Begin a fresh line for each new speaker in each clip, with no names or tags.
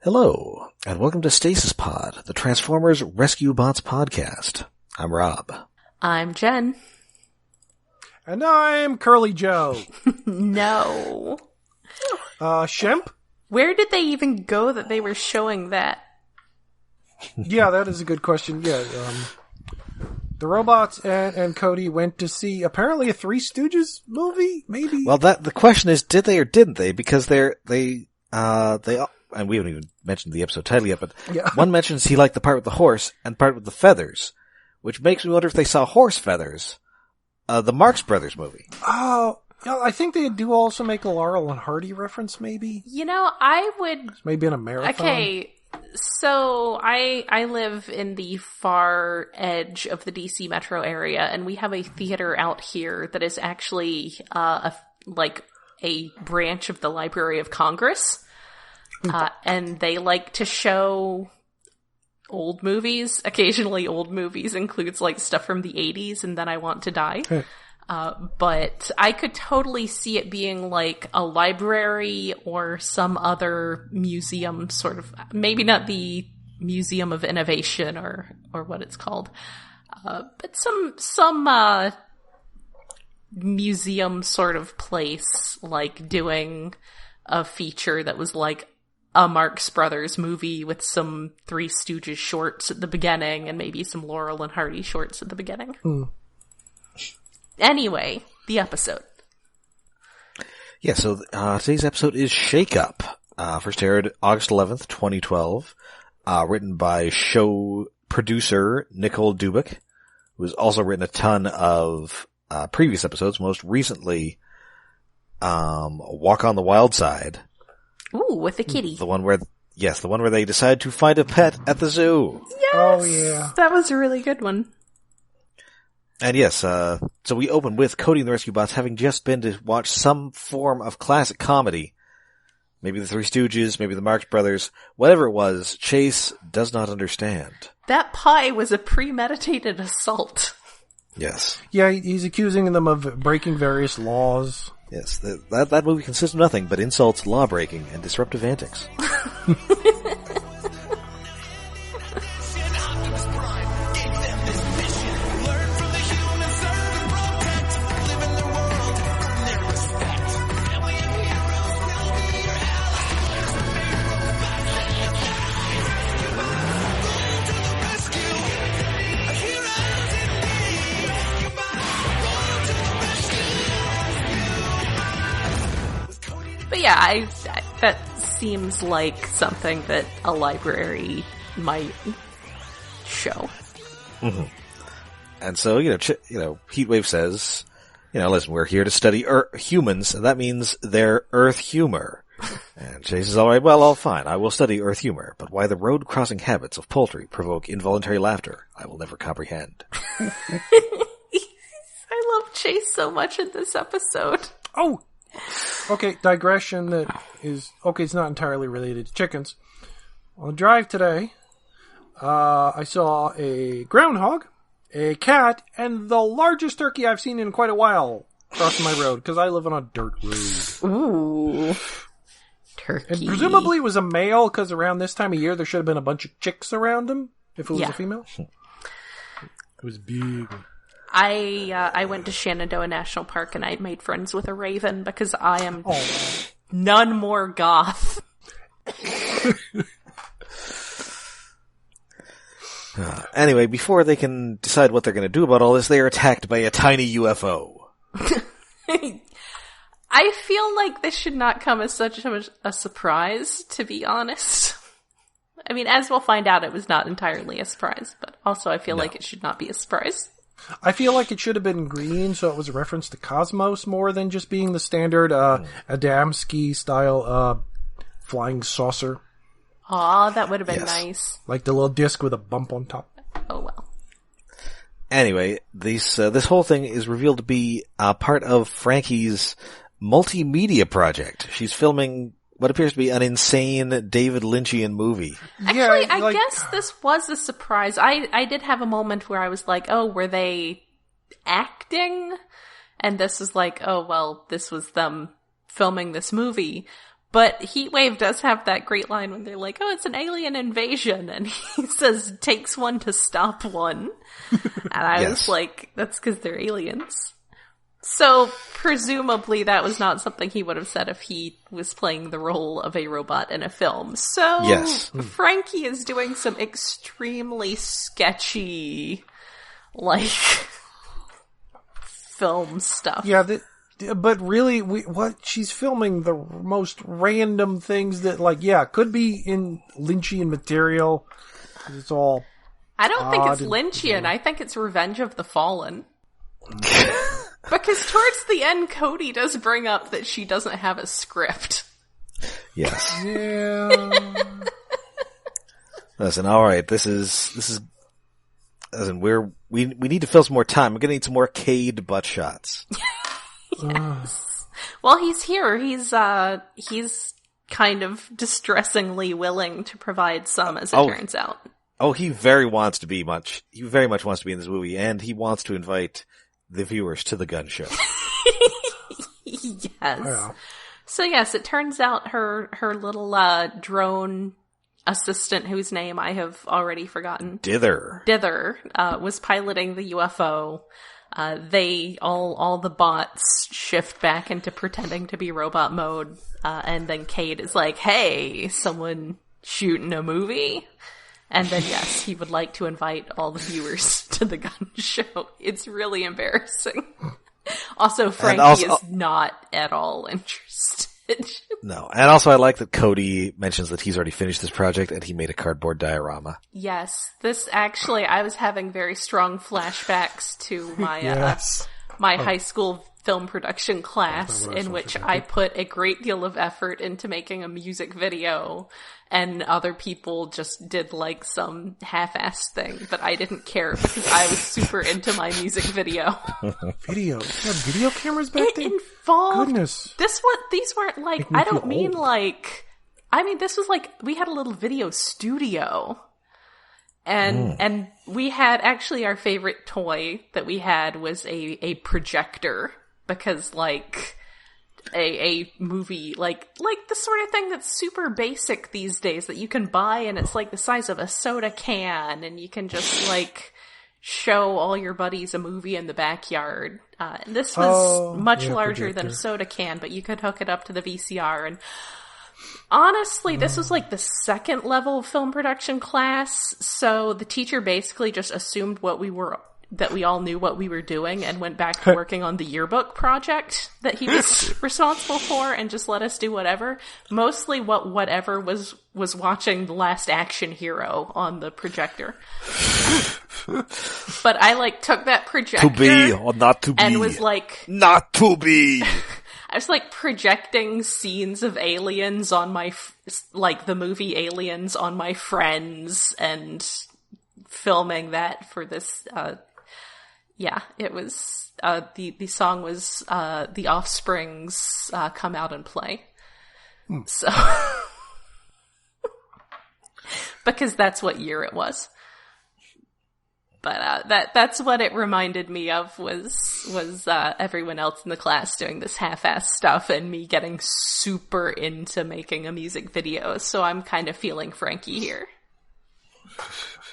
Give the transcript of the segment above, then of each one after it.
Hello, and welcome to Stasis Pod, the Transformers Rescue Bots podcast. I'm Rob.
I'm Jen.
And I'm Curly Joe.
No.
Shemp?
Where did they even go that they were showing that?
Yeah, that is a good question. Yeah, the robots and Cody went to see apparently a Three Stooges movie, maybe?
Well, the question is, did they or didn't they? Because they and we haven't even mentioned the episode title yet, but
yeah.
One mentions he liked the part with the horse and the part with the feathers, which makes me wonder if they saw horse feathers. The Marx Brothers movie.
Oh, yeah, I think they do also make a Laurel and Hardy reference, maybe?
You know, I would...
Maybe in a marathon?
Okay, so I live in the far edge of the DC metro area, and we have a theater out here that is actually a branch of the Library of Congress. And they like to show old movies. Occasionally old movies includes like stuff from the 80s and Then I Want to Die. But I could totally see it being like a library or some other museum sort of, maybe not the Museum of Innovation or what it's called. But some museum sort of place, like doing a feature that was like a Marx Brothers movie with some Three Stooges shorts at the beginning and maybe some Laurel and Hardy shorts at the beginning. Anyway, the episode.
Yeah, so today's episode is Shake Up. First aired August 11th, 2012. Written by show producer Nicole Dubik, who has also written a ton of previous episodes, most recently Walk on the Wild Side.
Ooh, with the kitty.
The one where they decide to find a pet at the zoo.
Yes!
Oh, yeah.
That was a really good one.
And yes, so we open with Cody and the Rescue Bots having just been to watch some form of classic comedy. Maybe the Three Stooges, maybe the Marx Brothers, whatever it was, Chase does not understand.
That pie was a premeditated assault.
Yes.
Yeah, he's accusing them of breaking various laws.
Yes, that movie consists of nothing but insults, law-breaking, and disruptive antics.
Yeah, that seems like something that a library might show.
Mm-hmm. And so, Heatwave says, listen, we're here to study humans, and that means their Earth humor. And Chase is all right, well, all fine, I will study Earth humor, but why the road-crossing habits of poultry provoke involuntary laughter, I will never comprehend.
I love Chase so much in this episode.
Oh! Okay, digression that is... Okay, it's not entirely related to chickens. On the drive today, I saw a groundhog, a cat, and the largest turkey I've seen in quite a while crossing my road, because I live on a dirt road.
Ooh. Turkey.
And presumably it was a male, because around this time of year there should have been a bunch of chicks around him, if it was a female. It was big.
I went to Shenandoah National Park and I made friends with a raven because I am none more goth.
Anyway, before they can decide what they're going to do about all this, they are attacked by a tiny UFO.
I feel like this should not come as such a surprise, to be honest. I mean, as we'll find out, it was not entirely a surprise, but also I feel like it should not be a surprise.
I feel like it should have been green, so it was a reference to Cosmos more than just being the standard Adamski-style flying saucer.
Aw, that would have been nice.
Like the little disc with a bump on top.
Oh, well.
Anyway, this whole thing is revealed to be part of Frankie's multimedia project. She's filming what appears to be an insane David Lynchian movie.
Actually, I guess this was a surprise. I did have a moment where I was like, oh, were they acting? And this is like, oh, well, this was them filming this movie. But Heatwave does have that great line when they're like, oh, it's an alien invasion. And he says, takes one to stop one. And I was like, that's because they're aliens. So presumably that was not something he would have said if he was playing the role of a robot in a film. So Frankie is doing some extremely sketchy, like, film stuff.
Yeah, but really, she's filming the most random things that, like, could be in Lynchian material. It's all
I don't think it's Lynchian. I think it's Revenge of the Fallen. Because towards the end, Cody does bring up that she doesn't have a script.
Yes.
Yeah.
Listen, alright, this is, listen, we need to fill some more time. We're gonna need some more Cade butt shots.
Yes. Well, he's here. He's kind of distressingly willing to provide some, as it turns out.
Oh, he very much wants to be in this movie, and he wants to invite the viewers to the gun show.
Yes.
Yeah.
So yes, it turns out her little drone assistant, whose name I have already forgotten,
Dither,
was piloting the UFO. All the bots shift back into pretending to be robot mode, and then Cade is like, hey, someone shooting a movie? And then, yes, he would like to invite all the viewers to the gun show. It's really embarrassing. Also, Frankie is not at all interested.
No. And also I like that Cody mentions that he's already finished this project and he made a cardboard diorama.
Yes. This actually, I was having very strong flashbacks to my, my high school film production class in which I put a great deal of effort into making a music video, and other people just did like some half-assed thing, but I didn't care because I was super into my music video.
Video? You had video cameras back then?
It involved...
Goodness.
These weren't like... I don't mean old. Like... I mean, this was like... We had a little video studio. And we had... Actually, our favorite toy that we had was a projector. Because, like, a movie, like the sort of thing that's super basic these days that you can buy and it's like the size of a soda can and you can just, like, show all your buddies a movie in the backyard. This was much larger than a soda can, but you could hook it up to the VCR. And honestly, this was like the second level of film production class, so the teacher basically just assumed that we all knew what we were doing and went back to working on the yearbook project that he was responsible for and just let us do whatever. Mostly whatever was watching The Last Action Hero on the projector. But I like took that projector.
To be or not to be.
And was like.
Not to be.
I was like projecting scenes of aliens on like the movie Aliens on my friends and filming that for this, yeah, it was, the song was, The Offspring's, Come Out and Play. So, because that's what year it was. But, that's what it reminded me of was everyone else in the class doing this half-ass stuff and me getting super into making a music video. So I'm kind of feeling Frankie here.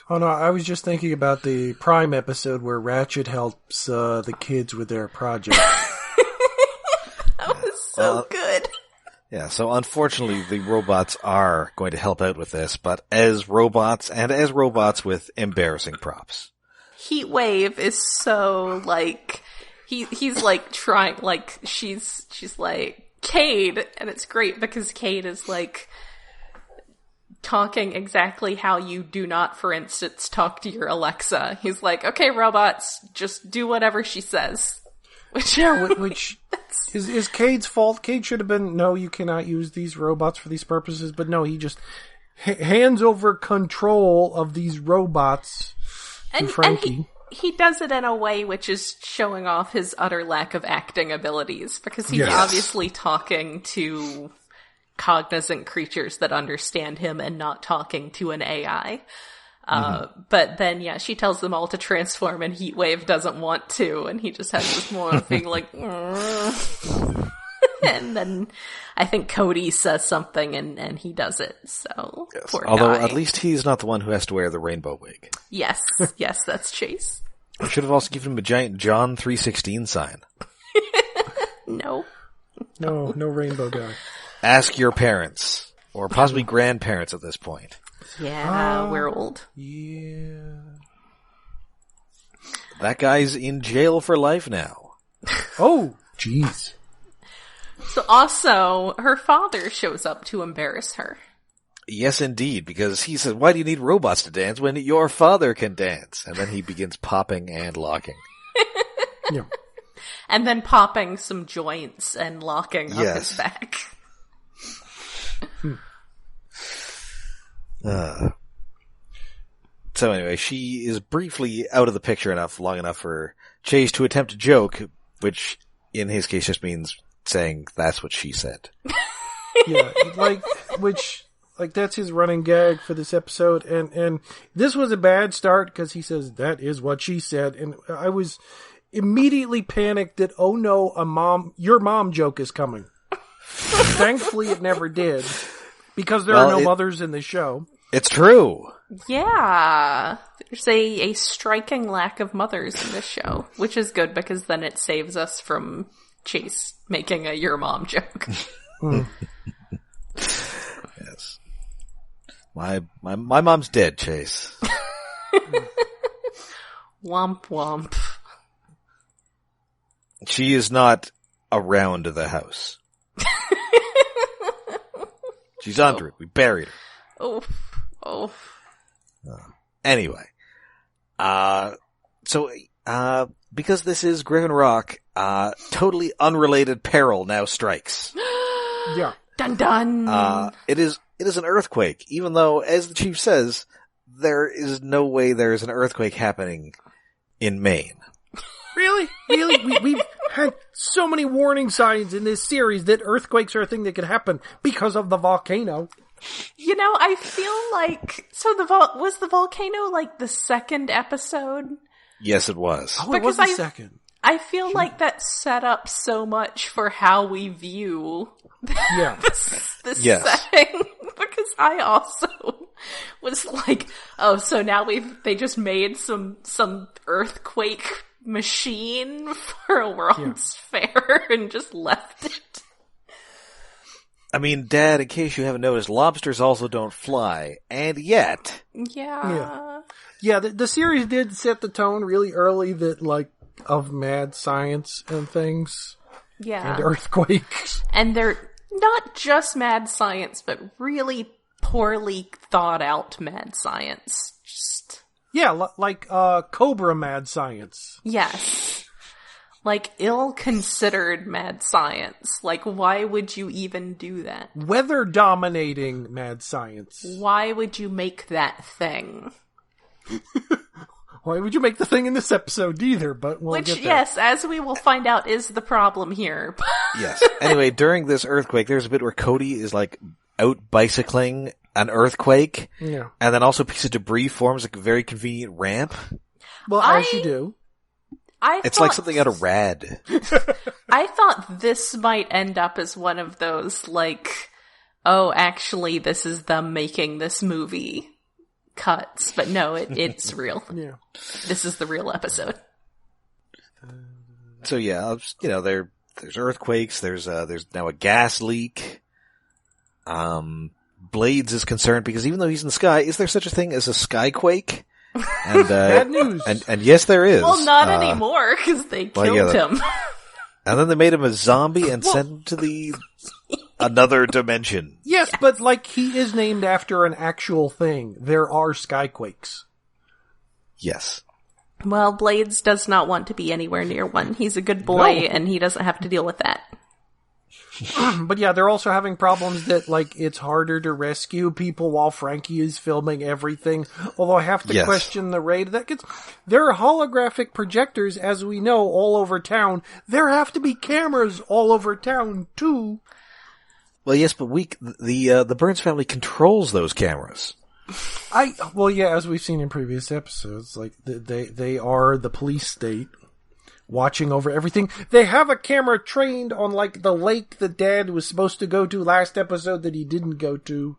Oh no, I was just thinking about the Prime episode where Ratchet helps the kids with their project.
That was so good.
Yeah, so unfortunately the robots are going to help out with this, but as robots, and as robots with embarrassing props.
Heatwave is so, like, he's like trying, like, she's like, Cade, and it's great because Cade is like, talking exactly how you do not, for instance, talk to your Alexa. He's like, okay, robots, just do whatever she says. Which
is Cade's fault. Cade should have been, no, you cannot use these robots for these purposes, but no, he just hands over control of these robots to Frankie.
And he does it in a way which is showing off his utter lack of acting abilities, because he's obviously talking to cognizant creatures that understand him and not talking to an AI. But then, yeah, she tells them all to transform and Heatwave doesn't want to, and he just has this moment of being like, And then I think Cody says something and he does it. So
Yes.
poor
Although
guy.
at least he's not the one who has to wear the rainbow wig.
Yes, that's Chase.
I should have also given him a giant John 3:16 sign.
No.
No rainbow guy.
Ask your parents, or possibly grandparents at this point.
Yeah, we're old.
Yeah.
That guy's in jail for life now.
Oh, jeez.
So also, her father shows up to embarrass her.
Yes, indeed, because he says, why do you need robots to dance when your father can dance? And then he begins popping and locking.
Yeah.
And then popping some joints and locking up his back.
So anyway, she is briefly out of the picture long enough for Chase to attempt a joke, which in his case just means saying that's what she said.
Yeah, that's his running gag for this episode, and this was a bad start because he says that is what she said, and I was immediately panicked that oh no, your mom joke is coming. Thankfully, it never did because there are no mothers in the show.
It's true.
Yeah, there's a striking lack of mothers in this show, which is good because then it saves us from Chase making a your mom joke.
Yes. My mom's dead, Chase.
Womp womp.
She is not around the house. She's under it. We buried her.
Oh.
Anyway. Because this is Griffin Rock, totally unrelated peril now strikes.
Yeah.
Dun dun.
It is an earthquake, even though, as the chief says, there is no way there is an earthquake happening in Maine.
Really? We've had so many warning signs in this series that earthquakes are a thing that could happen because of the volcano.
You know, I feel like was the volcano like the second episode?
Yes, it was.
Oh, it was the second.
I feel like that set up so much for how we view this setting. Because I also was like, oh, so now they just made some earthquake machine for a World's Fair and just left it.
I mean, Dad, in case you haven't noticed, lobsters also don't fly, and yet...
Yeah, the series did set the tone really early of mad science and things.
Yeah.
And earthquakes.
And they're not just mad science, but really poorly thought out mad science.
Yeah, like Cobra mad science.
Yes. Like ill-considered mad science. Like, why would you even do that?
Weather-dominating mad science.
Why would you make that thing?
Why would you make the thing in this episode either? But we'll get there.
Yes, as we will find out, is the problem here.
Yes. Anyway, during this earthquake, there's a bit where Cody is out bicycling an earthquake.
Yeah.
And then also a piece of debris forms a very convenient ramp.
Well, as you do.
It's like something out of Rad.
I thought this might end up as one of those, oh, actually, this is them making this movie cuts. But no, it's real.
Yeah.
This is the real episode.
So yeah, there's earthquakes, there's now a gas leak. Blades is concerned because even though he's in the sky, is there such a thing as a skyquake? And,
bad news.
And yes, there is.
Well, not anymore, because they killed him.
And then they made him a zombie and sent him to another dimension.
Yes, but he is named after an actual thing. There are skyquakes.
Yes.
Well, Blades does not want to be anywhere near one. He's a good boy, and he doesn't have to deal with that.
But yeah, they're also having problems that, it's harder to rescue people while Frankie is filming everything. Although I have to question the rate of that. There are holographic projectors, as we know, all over town. There have to be cameras all over town, too.
Well, yes, but the Burns family controls those cameras.
As we've seen in previous episodes, they are the police state. watching over everything. They have a camera trained on, like, the lake that Dad was supposed to go to last episode that he didn't go to.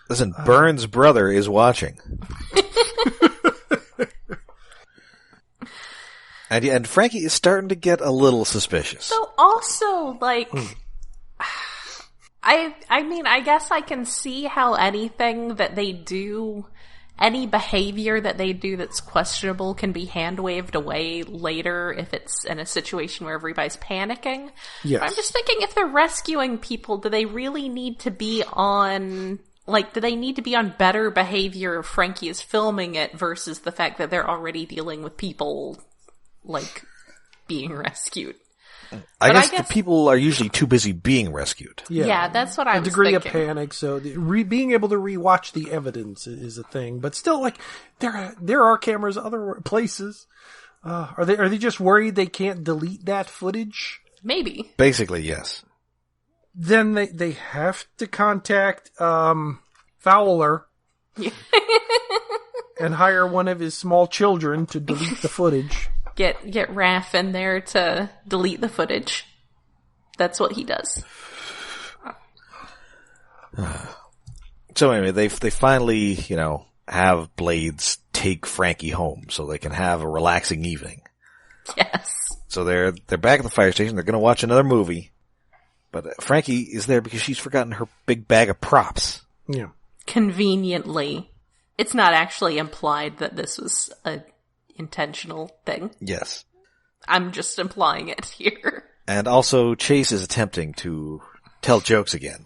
Listen, Burns' brother is watching. And Frankie is starting to get a little suspicious.
So also, like, I mean, I guess I can see how anything that they do, any behavior that they do that's questionable can be hand-waved away later if it's in a situation where everybody's panicking.
Yes.
But I'm just thinking, if they're rescuing people, do they really need to be on... Like, do they need to be on better behavior if Frankie is filming it versus the fact that they're already dealing with people, like, being rescued?
I guess the people are usually too busy being rescued.
Yeah, that's what I was
thinking. A degree of
thinking.
panic, so being able to rewatch the evidence is a thing. But still, like, there are cameras other places. Are they just worried they can't delete that footage?
Maybe.
Basically, yes.
Then they have to contact Fowler and hire one of his small children to delete the footage.
Get Raph in there to delete the footage. That's what he does.
So anyway, they finally, have Blades take Frankie home so they can have a relaxing evening.
Yes.
So they're back at the fire station. They're going to watch another movie. But Frankie is there because she's forgotten her big bag of props.
Yeah.
Conveniently. It's not actually implied that this was a intentional thing.
Yes.
I'm just implying it here.
And also, Chase is attempting to tell jokes again.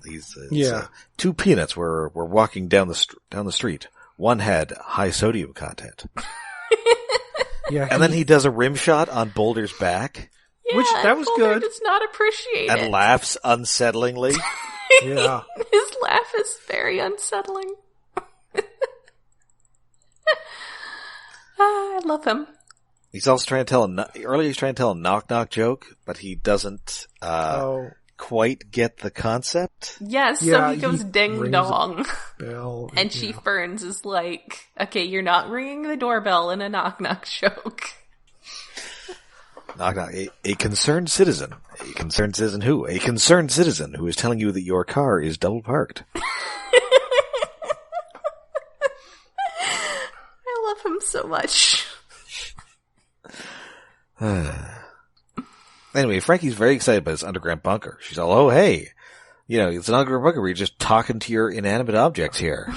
Two peanuts were walking down the street. One had high sodium content.
Yeah.
And then he does a rim shot on Boulder's back.
Yeah,
which, that was
Boulder
good.
does not appreciate
And
it.
laughs unsettlingly.
Yeah.
His laugh is very unsettling. I love him.
He's also trying to tell he's trying to tell a knock-knock joke, but he doesn't quite get the concept.
Yes, so
Yeah,
he goes
he
ding
rings
dong.
Bell.
And Chief Burns is like, okay, you're not ringing the doorbell in a knock-knock joke.
Knock knock. A concerned citizen. A concerned citizen who? A concerned citizen who is telling you that your car is double parked.
I love him so much.
Anyway, Frankie's very excited about his underground bunker. She's all, oh hey, it's an underground bunker where you're just talking to your inanimate objects here.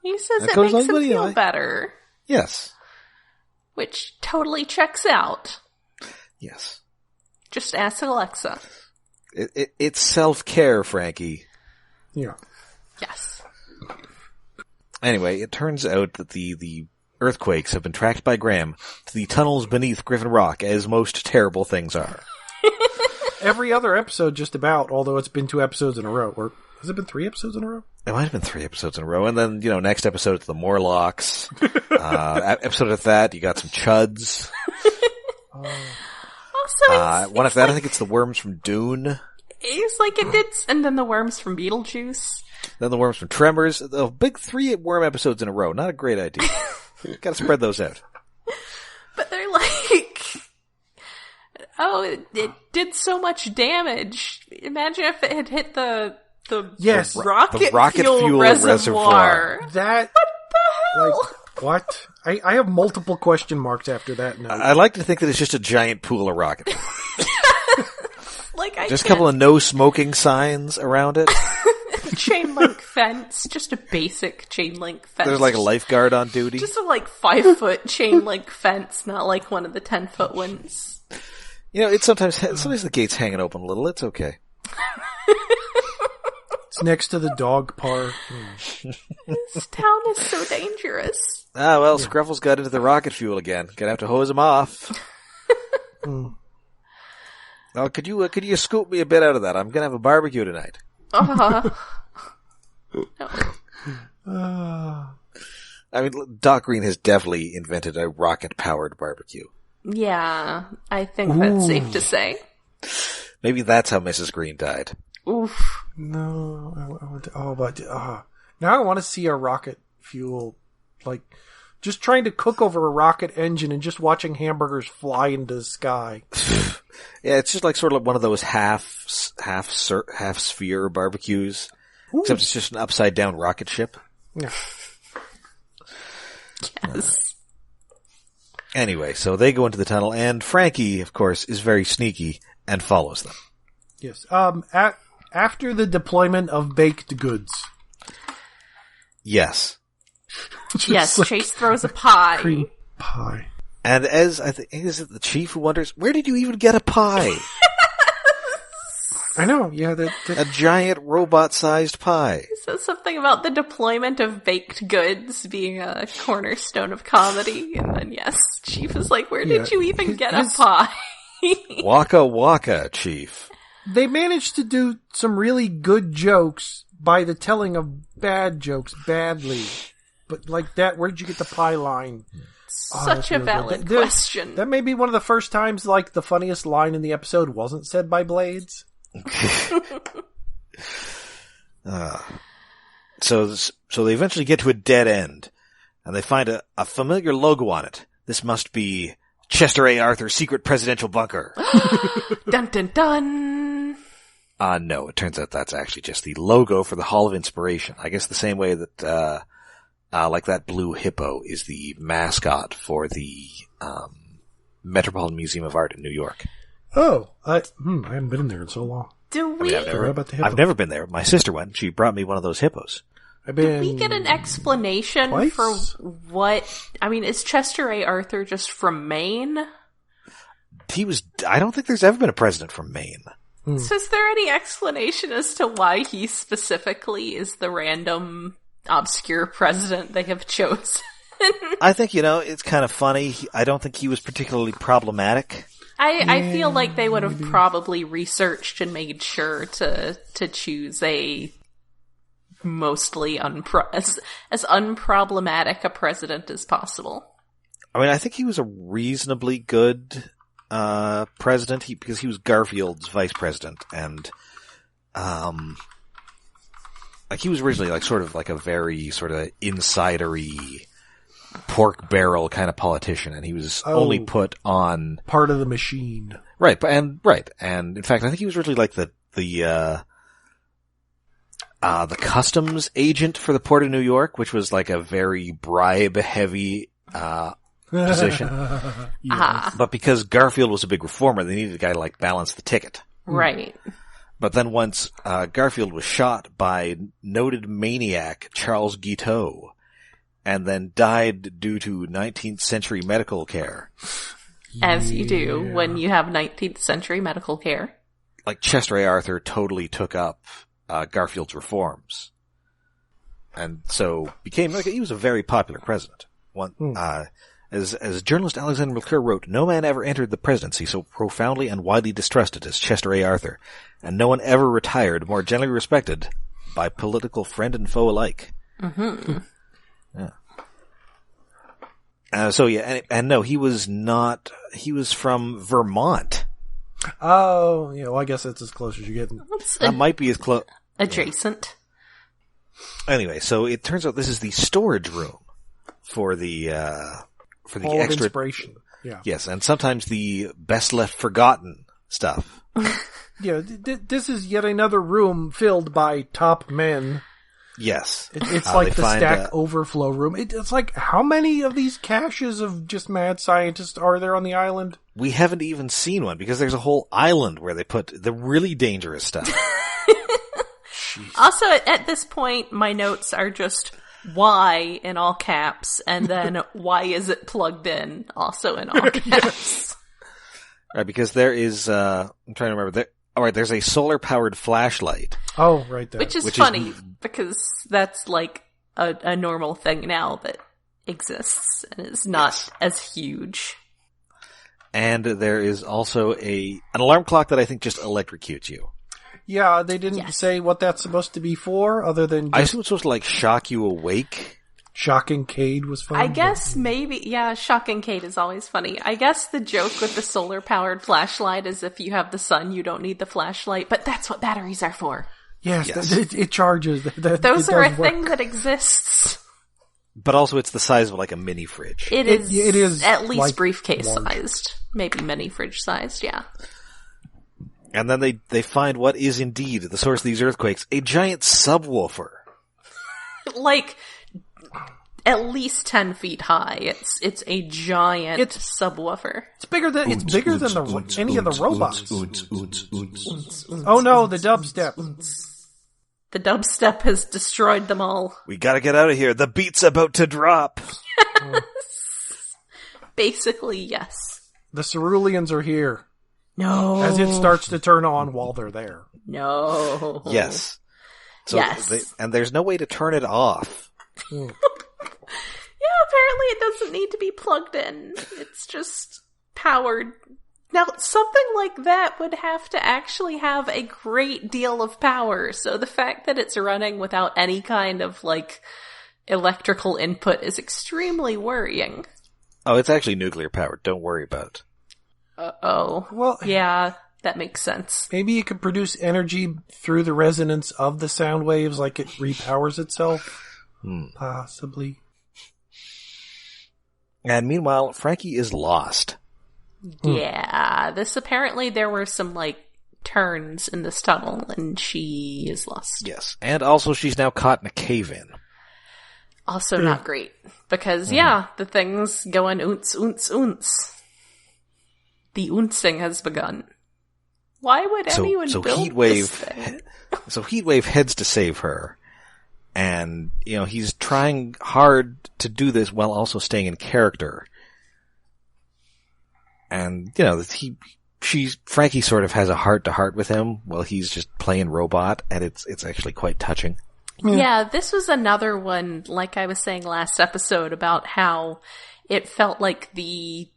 He says
And
it
goes
makes
on,
him feel better.
Yes.
Which totally checks out.
Yes.
Just ask Alexa.
It's self-care, Frankie.
Yeah.
Yes.
Anyway, it turns out that the earthquakes have been tracked by Graham to the tunnels beneath Griffin Rock, as most terrible things are.
Every other episode just about, although it's been 2 episodes in a row. Or has it been 3 episodes in a row?
It might have been 3 episodes in a row. And then, next episode it's the Morlocks. Episode of that, you got some Chuds.
Also,
one after that, I think it's the worms from Dune.
It's like it did, and then the worms from Beetlejuice.
Then the worms from Tremors. The big 3 worm episodes in a row. Not a great idea. Gotta spread those out.
But they're like, oh, it did so much damage. Imagine if it had hit the rocket fuel reservoir.
That,
what the hell?
Like, what? I have multiple question marks after that note.
I like to think that it's just a giant pool of rocket. Just a couple of no smoking signs around it.
Chain link fence, just a basic chain link fence.
There's like a lifeguard on duty.
Just a 5-foot chain link fence, not like one of the 10-foot ones.
It's sometimes the gate's hanging open a little. It's okay.
It's next to the dog park.
This town is so dangerous.
Scruffle's got into the rocket fuel again. Gonna have to hose him off. Oh, could you scoop me a bit out of that? I'm gonna have a barbecue tonight.
No.
I mean, Doc Green has definitely invented a rocket-powered barbecue.
Yeah, I think that's safe to say.
Maybe that's how Mrs. Green died.
Oof.
No, now I want to see a rocket fuel, just trying to cook over a rocket engine and just watching hamburgers fly into the sky.
Yeah, it's just like sort of one of those half sphere barbecues, except it's just an upside down rocket ship.
Yeah.
Yes.
Anyway, so they go into the tunnel, and Frankie, of course, is very sneaky and follows them.
Yes. After the deployment of baked goods.
Yes.
Yes,
like
Chase throws a pie.
cream pie.
And as I think, is it the chief who wonders, where did you even get a pie?
I know, yeah.
A giant robot-sized pie.
He says something about the deployment of baked goods being a cornerstone of comedy, and then yes, Chief is like, where did you even get a pie?
Waka waka, Chief.
They managed to do some really good jokes by the telling of bad jokes badly. But like that, where'd you get the pie line?
Such a valid question.
That may be one of the first times, like, the funniest line in the episode wasn't said by Blades.
So they eventually get to a dead end, and they find a familiar logo on it. This must be Chester A. Arthur's secret presidential bunker.
Dun dun dun!
No, it turns out that's actually just the logo for the Hall of Inspiration. I guess the same way that, like that blue hippo is the mascot for the, Metropolitan Museum of Art in New York.
Oh, I haven't been in there in so long.
I've never been there. My sister went. She brought me one of those hippos.
Did we get an explanation
twice?
for what... I mean, is Chester A. Arthur just from Maine?
I don't think there's ever been a president from Maine.
So is there any explanation as to why he specifically is the random obscure president they have chosen?
I think, it's kind of funny. I don't think he was particularly problematic.
I feel like they would have probably researched and made sure to choose a mostly as unproblematic a president as possible.
I mean, I think he was a reasonably good president because he was Garfield's vice president, and like he was originally like sort of like a very sort of insidery pork barrel kind of politician, and he was only put on
part of the machine.
Right, and in fact, I think he was really like the customs agent for the Port of New York, which was like a very bribe heavy position.
Yes.
But because Garfield was a big reformer, they needed a guy to like balance the ticket.
Right.
But then once Garfield was shot by noted maniac Charles Guiteau, and then died due to 19th century medical care.
As you do when you have 19th century medical care.
Like Chester A. Arthur totally took up Garfield's reforms. And so became, like, he was a very popular president. As journalist Alexander McClure wrote, no man ever entered the presidency so profoundly and widely distrusted as Chester A. Arthur, and no one ever retired more generally respected by political friend and foe alike.
Mm-hmm.
Yeah. And no, he was from Vermont.
Oh, yeah, well, I guess that's as close as you're getting.
That might be as close.
Adjacent.
Anyway, so it turns out this is the storage room for the
Hall of
extra
Inspiration. Yeah.
Yes, and sometimes the best left forgotten stuff.
Yeah, this is yet another room filled by top men.
Yes.
It's like the stack overflow room. It's like, how many of these caches of just mad scientists are there on the island?
We haven't even seen one because there's a whole island where they put the really dangerous stuff.
Also, at this point, my notes are just why in all caps, and then why is it plugged in also in all caps.
Right, because there is, I'm trying to remember, there's a solar-powered flashlight.
Oh, right there.
Which is funny, because that's like a normal thing now that exists, and is not as huge.
And there is also an alarm clock that I think just electrocutes you.
Yeah, they didn't say what that's supposed to be for, other than
I assume it's supposed to, like, shock you awake.
Shocking Cade was funny.
I guess maybe, Shocking Cade is always funny. I guess the joke with the solar-powered flashlight is if you have the sun, you don't need the flashlight, but that's what batteries are for.
Yes. It charges.
Those are a thing that exists.
But also it's the size of, like, a mini fridge.
It is
at least
like briefcase
large.
sized. Maybe mini fridge sized, yeah.
And then they find what is indeed the source of these earthquakes, a giant subwoofer.
Like, at least 10 feet high. It's a giant subwoofer.
It's bigger than any of the robots. Oh no, the dubstep.
The dubstep has destroyed them all.
We gotta get out of here. The beat's about to drop.
Basically, yes.
The ceruleans are here.
No.
As it starts to turn on while they're there.
No.
Yes. So
yes.
And there's no way to turn it off.
Yeah, apparently it doesn't need to be plugged in. It's just powered. Now, something like that would have to actually have a great deal of power. So the fact that it's running without any kind of, like, electrical input is extremely worrying.
Oh, it's actually nuclear powered. Don't worry about it.
Uh-oh.
Well,
yeah, that makes sense.
Maybe it could produce energy through the resonance of the sound waves, like it repowers itself. Possibly.
And meanwhile, Frankie is lost.
Yeah, apparently there were some, like, turns in this tunnel, and she is lost.
Yes, and also she's now caught in a cave-in.
Also not great, because, the thing's going oonce, oonce, oonce. The ooncing has begun. Why would anyone build this thing?
So Heatwave heads to save her, and, he's trying hard to do this while also staying in character. And, Frankie sort of has a heart-to-heart with him while he's just playing robot, and it's actually quite touching.
Yeah, this was another one, like I was saying last episode, about how it felt like the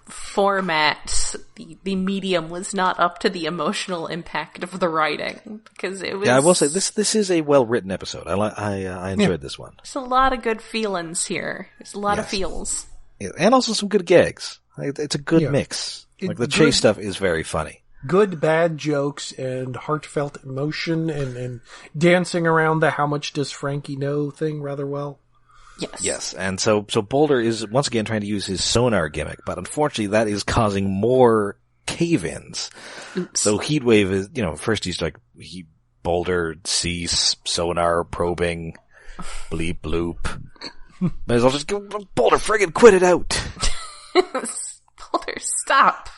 format, the medium was not up to the emotional impact of the writing, because it was...
Yeah, I will say, this is a well-written episode. I enjoyed this one.
There's a lot of good feelings here. There's a lot of feels.
Yeah, and also some good gags. It's a good mix. Like, the chase stuff is very funny.
Good, bad jokes and heartfelt emotion and dancing around the how much does Frankie know thing rather well.
Yes.
Yes, and so Boulder is once again trying to use his sonar gimmick, but unfortunately that is causing more cave-ins. Oops. So Heatwave is, first he's like, Boulder, cease, sonar, probing, bleep, bloop. Might as well just go, Boulder, friggin' quit it out!
Boulder, stop!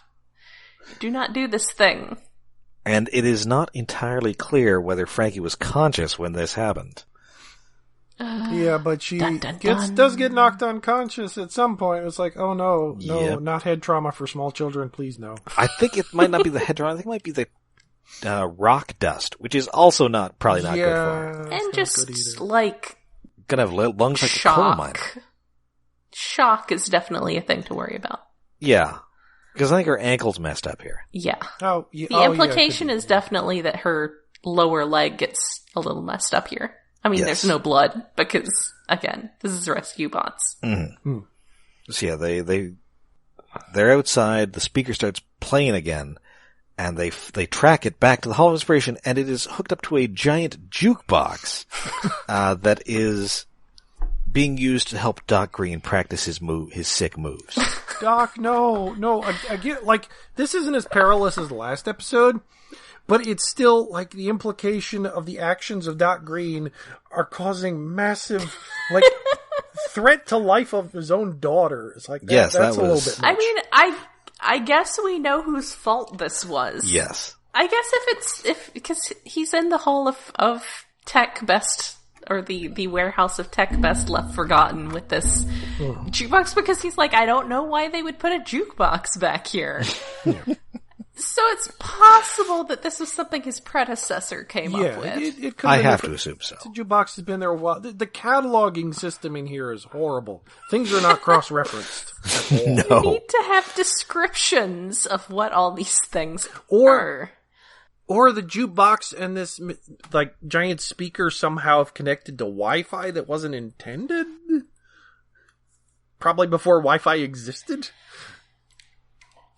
Do not do this thing.
And it is not entirely clear whether Frankie was conscious when this happened.
Yeah, but she does get knocked unconscious at some point. It's like, oh no, not head trauma for small children, please no.
I think it might not be the head trauma, I think it might be the rock dust, which is also probably not good for her.
And just, like...
Gonna have lungs like
shock.
a coal miner.
Shock is definitely a thing to worry about.
Yeah. Because I think her ankle's messed up here.
Yeah.
Oh, yeah.
The implication is definitely that her lower leg gets a little messed up here. I mean, there's no blood, because, again, this is rescue bots.
Mm-hmm. So yeah, they're outside, the speaker starts playing again, and they track it back to the Hall of Inspiration, and it is hooked up to a giant jukebox, that is being used to help Doc Green practice his sick moves.
Doc, no, I get, like, this isn't as perilous as the last episode, but it's still, like, the implication of the actions of Doc Green are causing massive, like, threat to life of his own daughter. It's like, that's a little bit much.
I mean, I guess we know whose fault this was.
Yes.
I guess because he's in the Hall of Tech Best, or the Warehouse of Tech Best Left Forgotten with this jukebox, because he's like, I don't know why they would put a jukebox back here. So it's possible that this was something his predecessor came up with.
It
I have to assume so.
The jukebox has been there a while. The cataloging system in here is horrible. Things are not cross-referenced at all.
No.
You need to have descriptions of what all these things
are. Or the jukebox and this, like, giant speaker somehow have connected to Wi-Fi that wasn't intended? Probably before Wi-Fi existed?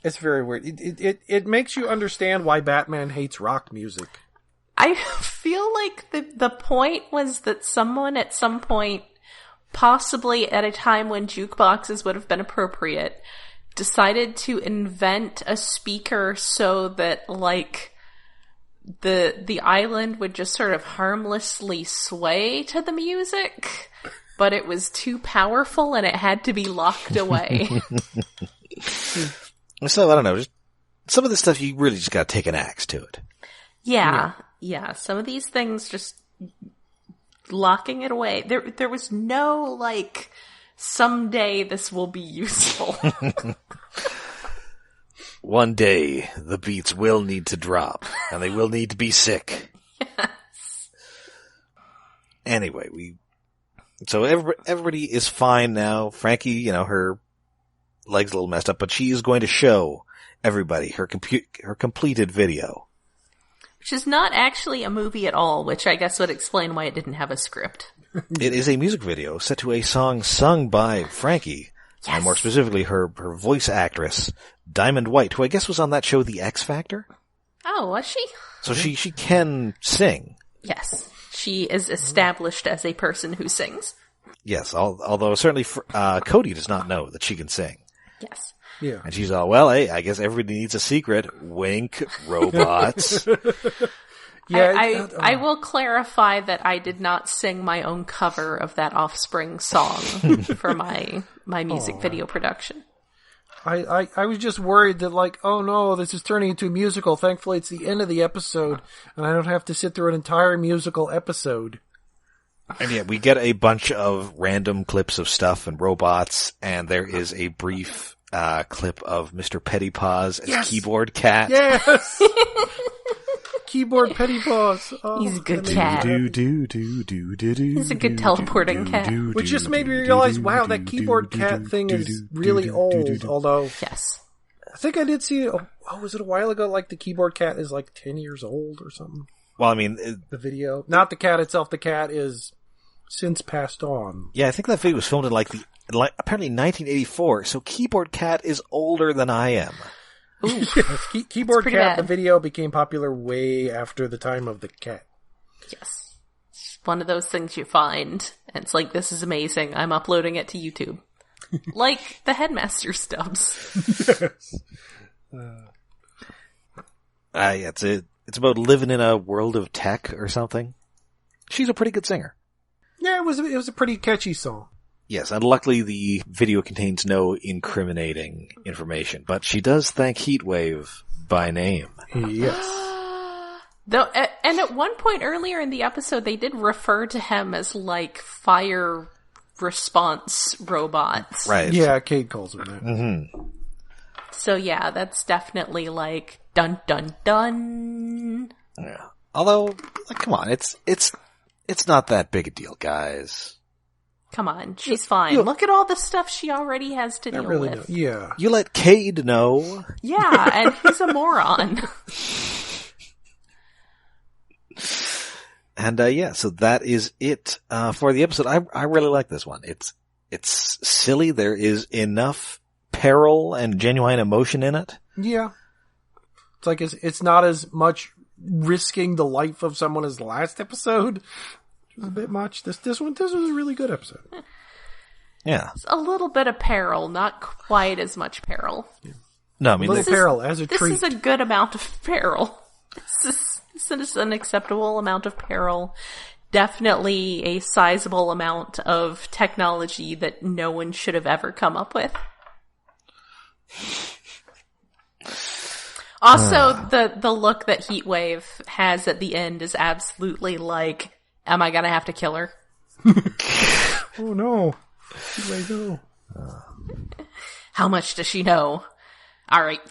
It's very weird. It makes you understand why Batman hates rock music.
I feel like the point was that someone at some point, possibly at a time when jukeboxes would have been appropriate, decided to invent a speaker so that, like, the island would just sort of harmlessly sway to the music, but it was too powerful and it had to be locked away.
So, I don't know, just some of this stuff you really just gotta take an axe to it.
Yeah. Some of these things, just locking it away. There was no, like, someday this will be useful.
One day, the beats will need to drop, and they will need to be sick.
Yes.
Anyway, so everybody is fine now. Frankie, her leg's a little messed up, but she is going to show everybody her completed video.
Which is not actually a movie at all, which I guess would explain why it didn't have a script.
It is a music video set to a song sung by Frankie,
Yes.
and more specifically her voice actress, Diamond White, who I guess was on that show The X Factor.
Oh, was she?
So she can sing.
Yes. She is established as a person who sings.
Yes, although certainly Cody does not know that she can sing.
Yes.
Yeah.
And she's all, well, hey, I guess everybody needs a secret. Wink, robots.
Yeah,
I will clarify that I did not sing my own cover of that Offspring song for my music video production.
I was just worried that, like, oh no, this is turning into a musical. Thankfully, it's the end of the episode, and I don't have to sit through an entire musical episode.
And yeah, we get a bunch of random clips of stuff and robots, and there is a brief clip of Mr. Pettypaws as Keyboard Cat.
Yes! Keyboard Pettypaws. Oh,
He's a good cat. He's a good teleporting cat.
Which just made me realize, wow, that Keyboard Cat thing is really old, although
Yes.
I think I did see, was it a while ago, like the Keyboard Cat is like 10 years old or something?
Well, I mean,
The video. Not the cat itself, the cat is since passed on.
yeah, I think that video was filmed in apparently 1984, so Keyboard Cat is older than I am.
Yes, Keyboard
pretty
Cat,
bad.
the video became popular way after the time of the cat.
Yes. It's one of those things you find, and it's like, this is amazing. I'm uploading it to YouTube. Like the Headmaster stubs.
It's about living in a world of tech or something. She's a pretty good singer.
Yeah, it was a pretty catchy song.
Yes, and luckily the video contains no incriminating information, but she does thank Heatwave by name.
Yes.
Though, and at one point earlier in the episode, they did refer to him as, like, fire response robots.
Right.
Yeah, Cade calls him that.
Mm-hmm.
So yeah, that's definitely like, dun dun dun.
Yeah. Although, like, come on, it's not that big a deal, guys.
Come on, she's fine. Look at all the stuff she already has to deal
Really,
with.
no. Yeah.
You let Cade know.
Yeah, and he's a moron.
And so that is it for the episode. I really like this one. It's silly. There is enough peril and genuine emotion in it.
Yeah. It's like it's not as much risking the life of someone as the last episode. It was a bit much. This was a really good episode.
Yeah.
It's a little bit of peril, not quite as much peril.
No, I mean,
A little peril as a
This
treat.
is a good amount of peril. This is an acceptable amount of peril. Definitely a sizable amount of technology that no one should have ever come up with. Also, the look that Heatwave has at the end is absolutely like, am I gonna have to kill her?
Oh no. Wait, no.
How much does she know? Alright.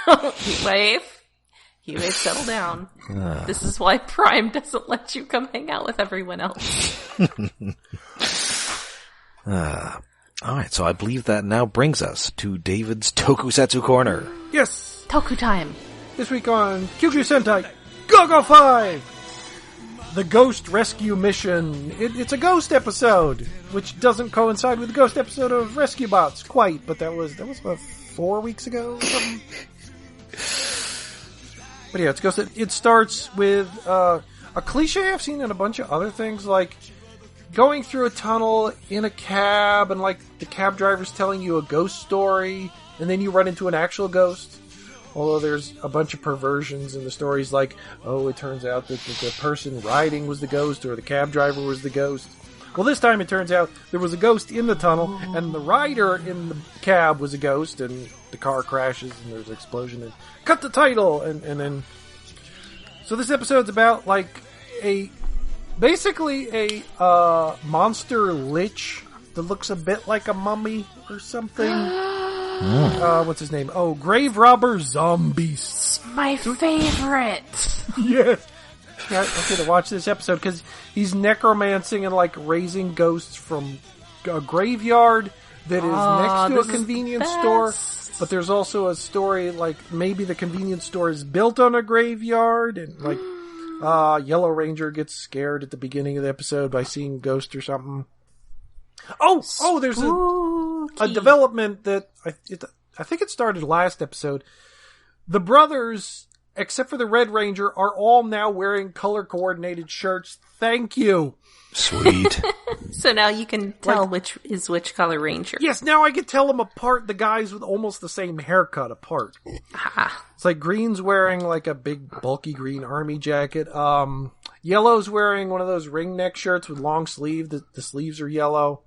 Heatwave, settle down. This is why Prime doesn't let you come hang out with everyone else.
Alright, so I believe that now brings us to David's Tokusatsu Corner.
Yes.
Toku time.
This week on QQ Sentai Go-Go 5! The Ghost Rescue Mission. It's a ghost episode, which doesn't coincide with the ghost episode of Rescue Bots quite, but that was about 4 weeks ago or something. But yeah, it's ghost. It starts with a cliche I've seen in a bunch of other things, like going through a tunnel in a cab, and like the cab driver's telling you a ghost story, and then you run into an actual ghost. Although there's a bunch of perversions in the stories, like, oh, it turns out that the person riding was the ghost, or the cab driver was the ghost. Well, this time it turns out there was a ghost in the tunnel, and the rider in the cab was a ghost, and the car crashes, and there's an explosion, and cut the title, and then... So this episode's about, like, basically a monster lich that looks a bit like a mummy or something. What's his name? Oh, Grave Robber Zombies.
My favorite!
Yes. Yeah, okay, to watch this episode because he's necromancing and like raising ghosts from a graveyard that is next to a convenience store. But there's also a story like maybe the convenience store is built on a graveyard, and like Yellow Ranger gets scared at the beginning of the episode by seeing a ghost or something. Oh, there's a development that I think it started last episode. The brothers, except for the Red Ranger, are all now wearing color-coordinated shirts. Thank you.
Sweet.
So now you can tell which is which color Ranger.
Yes, now I can tell them apart, the guys with almost the same haircut apart. It's like Green's wearing like a big, bulky green army jacket. Yellow's wearing one of those ring neck shirts with long sleeve. The sleeves are yellow.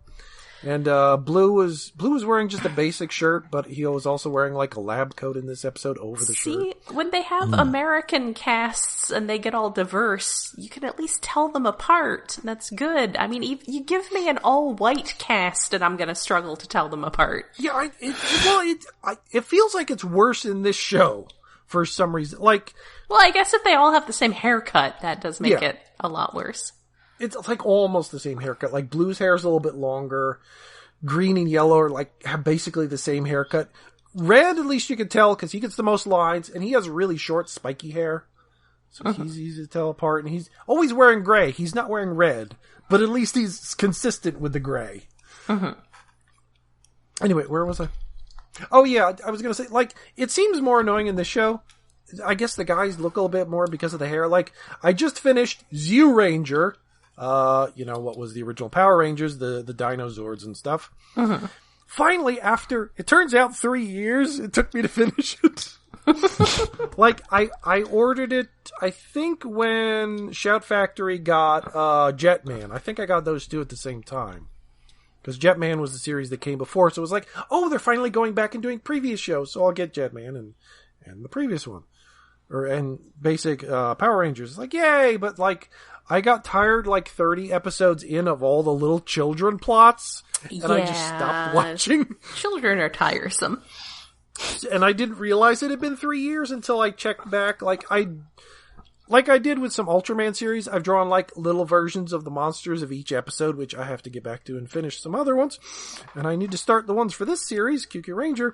And Blue was wearing just a basic shirt, but he was also wearing like a lab coat in this episode over the shirt.
See, when they have American casts and they get all diverse, you can at least tell them apart. That's good. I mean, you give me an all-white cast and I'm going to struggle to tell them apart.
Yeah, it feels like it's worse in this show for some reason. Like,
well, I guess if they all have the same haircut, that does make it a lot worse.
It's like almost the same haircut. Like Blue's hair is a little bit longer. Green and Yellow are like have basically the same haircut. Red, at least you can tell because he gets the most lines, and he has really short, spiky hair, so he's easy to tell apart. And he's always wearing gray. He's not wearing red, but at least he's consistent with the gray. Anyway, where was I? Oh yeah, I was gonna say like it seems more annoying in this show. I guess the guys look a little bit more because of the hair. Like I just finished Zoo Ranger. What was the original Power Rangers, the dinosaurs and stuff. Finally, after, it turns out 3 years it took me to finish it. Like, I ordered it, I think when Shout Factory got, Jetman. I think I got those two at the same time. Because Jetman was the series that came before, so it was like, oh, they're finally going back and doing previous shows, so I'll get Jetman and the previous one. And basic, Power Rangers. Like, yay! But, like, I got tired like 30 episodes in of all the little children plots, and I just stopped watching.
Children are tiresome.
And I didn't realize it had been 3 years until I checked back. Like I did with some Ultraman series, I've drawn like little versions of the monsters of each episode, which I have to get back to and finish some other ones. And I need to start the ones for this series, QQ Ranger.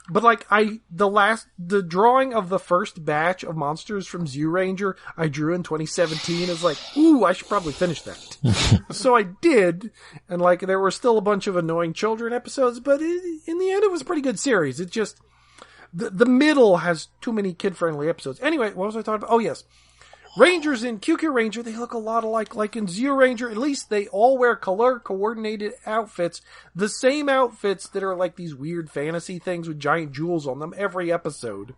But like the drawing of the first batch of monsters from Zoo Ranger I drew in 2017 is like, ooh, I should probably finish that. So I did, and like there were still a bunch of annoying children episodes, but in the end it was a pretty good series. It just the middle has too many kid-friendly episodes. Anyway, what was I talking about? Oh yes. Rangers in QQ Ranger, they look a lot alike. Like in Zeo Ranger, at least they all wear color-coordinated outfits. The same outfits that are like these weird fantasy things with giant jewels on them every episode.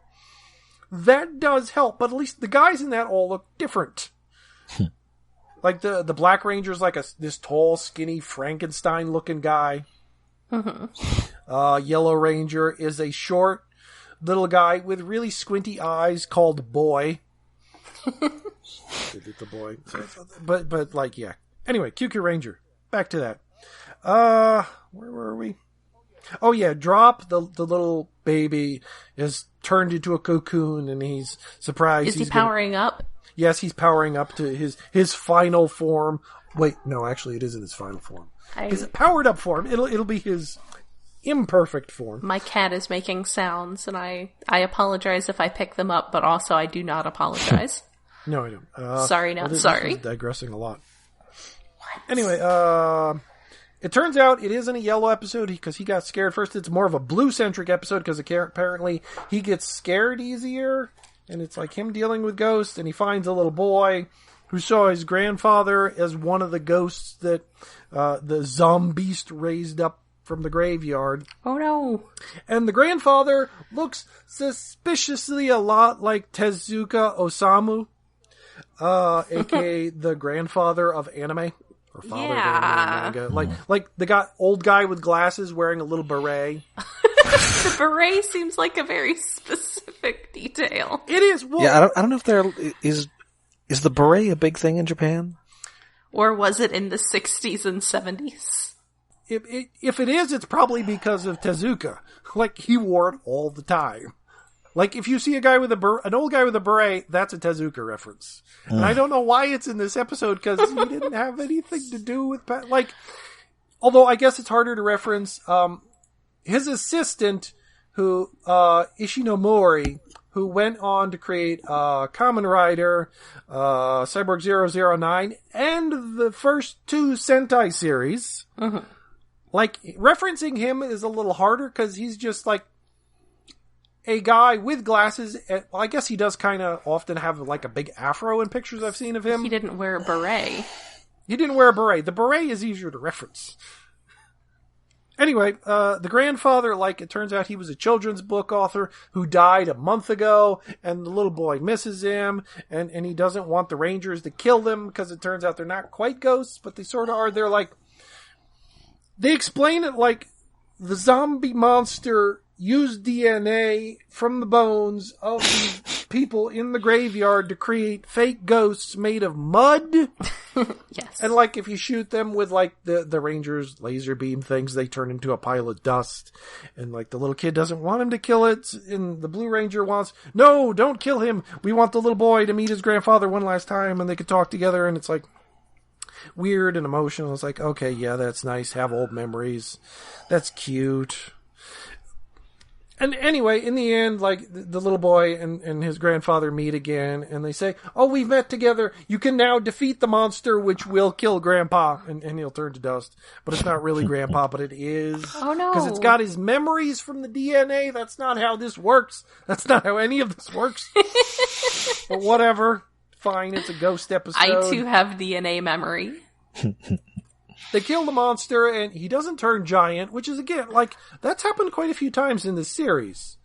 That does help, but at least the guys in that all look different. Like the Black Ranger's like this tall, skinny, Frankenstein-looking guy. Yellow Ranger is a short, little guy with really squinty eyes called Boy. The boy. But like, yeah. Anyway, QQ Ranger. Back to that. Where were we? Oh yeah, Drop, the little baby, is turned into a cocoon and he's surprised.
Is he powering up?
Yes, he's powering up to his final form. Wait, no, actually it isn't his final form. His powered up form. It'll be his imperfect form.
My cat is making sounds and I apologize if I pick them up, but also I do not apologize.
No, I don't.
Sorry, not sorry.
This is digressing a lot. What? Anyway, it turns out it isn't a Yellow episode because he got scared first. It's more of a Blue-centric episode because apparently he gets scared easier, and it's like him dealing with ghosts, and he finds a little boy, who saw his grandfather as one of the ghosts that the Zombeast raised up from the graveyard.
Oh no.
And the grandfather looks suspiciously a lot like Tezuka Osamu, aka the grandfather of anime. Or father of anime manga. Like the old guy with glasses wearing a little beret.
The beret seems like a very specific detail.
It is. Well,
yeah, I don't know if there is the beret a big thing in Japan?
Or was it in the 60s and 70s?
If it is, it's probably because of Tezuka. Like, he wore it all the time. Like, if you see a guy with an old guy with a beret, that's a Tezuka reference. And I don't know why it's in this episode, because he didn't have anything to do with, although I guess it's harder to reference, his assistant, who, Ishinomori, who went on to create, Kamen Rider, Cyborg 009, and the first 2 Sentai series.
Mm-hmm.
Like, referencing him is a little harder, because he's just, like, a guy with glasses. And, well, I guess he does kind of often have, like, a big afro in pictures I've seen of him.
He didn't wear a beret.
He didn't wear a beret. The beret is easier to reference. Anyway, the grandfather, like, it turns out he was a children's book author who died a month ago, and the little boy misses him, and he doesn't want the Rangers to kill them, because it turns out they're not quite ghosts, but they sort of are. They're like, they explain it like the zombie monster used DNA from the bones of the people in the graveyard to create fake ghosts made of mud.
Yes.
And like, if you shoot them with like the Rangers laser beam things, they turn into a pile of dust. And like, the little kid doesn't want him to kill it. And the Blue Ranger wants, no, don't kill him. We want the little boy to meet his grandfather one last time and they could talk together. And it's like, weird and emotional. It's like, okay, yeah, that's nice. Have old memories. That's cute. And anyway, in the end, like, the little boy and his grandfather meet again, and they say, oh, we've met together. You can now defeat the monster, which will kill Grandpa, and he'll turn to dust. But it's not really Grandpa, but it is.
Oh, no.
Because it's got his memories from the DNA. That's not how this works. That's not how any of this works. But whatever. Fine, it's a ghost episode.
I, too, have DNA memory.
They kill the monster, and he doesn't turn giant, which is, again, like, that's happened quite a few times in this series.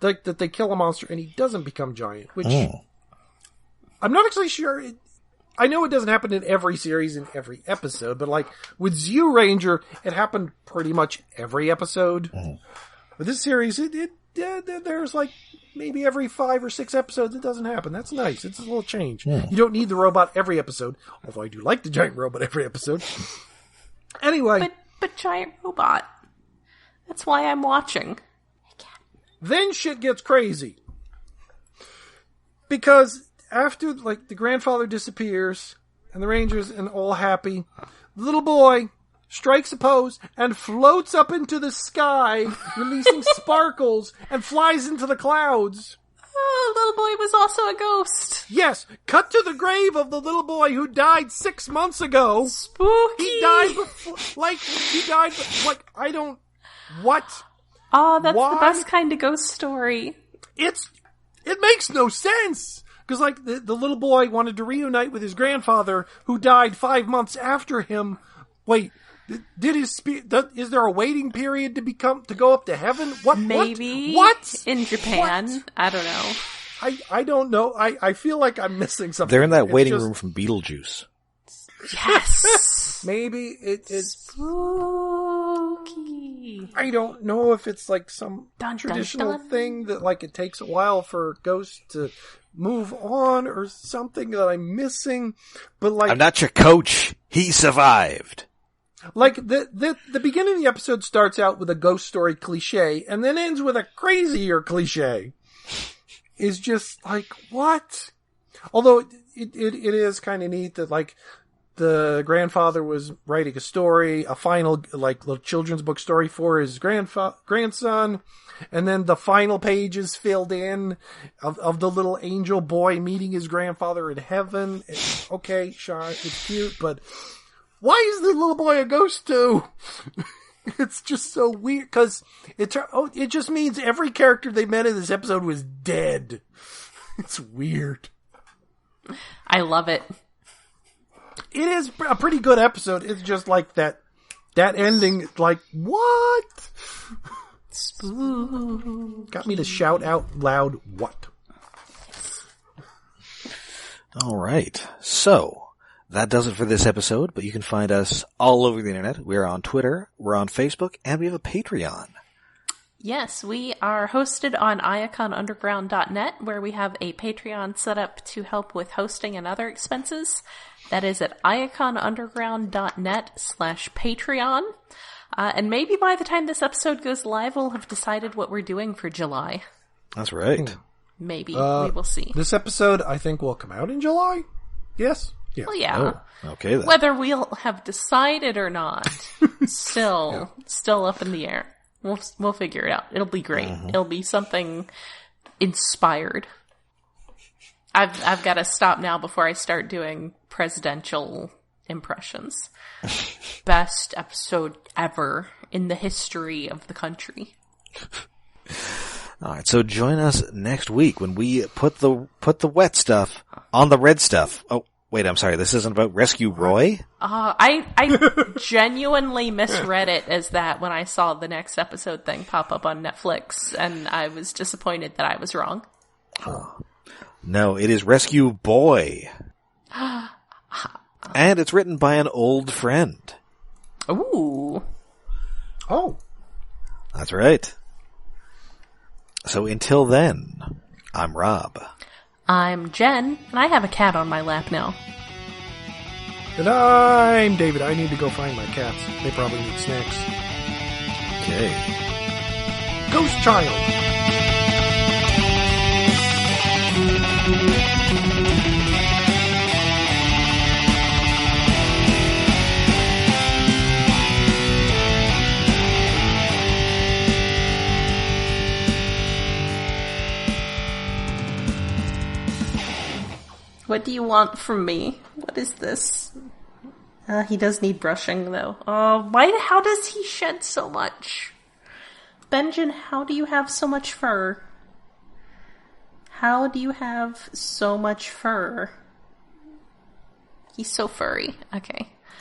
Like, that they kill a monster, and he doesn't become giant, which I'm not actually sure. I know it doesn't happen in every series in every episode, but, like, with Zyu Ranger, it happened pretty much every episode. With this series, there's, like, maybe every 5 or 6 episodes it doesn't happen. That's nice. It's a little change. You don't need the robot every episode, although I do like the giant robot every episode. Anyway.
But giant robot. That's why I'm watching.
Then shit gets crazy. Because after, like, the grandfather disappears, and the Rangers and all happy, the little boy strikes a pose and floats up into the sky, releasing sparkles, and flies into the clouds.
Oh, little boy was also a ghost.
Yes, cut to the grave of the little boy who died 6 months ago.
Spooky.
He died before, I don't, what?
Oh, that's
Why?
the best kind of ghost story.
It makes no sense. Because, like, the little boy wanted to reunite with his grandfather, who died 5 months after him. Wait, is there a waiting period to go up to heaven? What?
Maybe.
What?
In Japan.
What?
I don't know.
I don't know. I feel like I'm missing something.
They're in that waiting room from Beetlejuice.
Yes.
Maybe it's
spooky.
I don't know if it's like some
Dun,
traditional
dun, dun.
thing that, like, it takes a while for ghosts to move on or something that I'm missing. But, like,
I'm not your coach. He survived.
like, the beginning of the episode starts out with a ghost story cliche and then ends with a crazier cliche. Is just like, what? Although it is kind of neat that, like, the grandfather was writing a story, a final, like, little children's book story for his grandson, and then the final page is filled in of the little angel boy meeting his grandfather in heaven. Okay, Sean, it's cute, but why is the little boy a ghost too? It's just so weird, because it just means every character they met in this episode was dead. It's weird.
I love it.
It is a pretty good episode. It's just like that ending, like, what?
Spook.
Got me to shout out loud, what?
All right. So, that does it for this episode, but you can find us all over the internet. We're on Twitter, we're on Facebook, and we have a Patreon.
Yes, we are hosted on iaconunderground.net, where we have a Patreon set up to help with hosting and other expenses. That is at iaconunderground.net/Patreon. And maybe by the time this episode goes live, we'll have decided what we're doing for July.
That's right.
Maybe. We will see.
This episode, I think, will come out in July? Yes? Yeah.
Well, yeah.
Oh, okay then.
Whether we'll have decided or not, still up in the air. We'll figure it out. It'll be great. Mm-hmm. It'll be something inspired. I've got to stop now before I start doing presidential impressions. Best episode ever in the history of the country.
All right, so join us next week when we put the wet stuff on the red stuff. Oh, wait, I'm sorry. This isn't about Rescue Roy?
I genuinely misread it as that when I saw the next episode thing pop up on Netflix, and I was disappointed that I was wrong.
Oh. No, it is Rescue Boy. And it's written by an old friend.
Ooh.
Oh.
That's right. So until then, I'm Rob.
I'm Jen, and I have a cat on my lap now.
And I'm David. I need to go find my cats. They probably need snacks.
Okay.
Ghost Child!
What do you want from me? What is this? He does need brushing, though. How does he shed so much? Benjamin, how do you have so much fur? How do you have so much fur? He's so furry. Okay.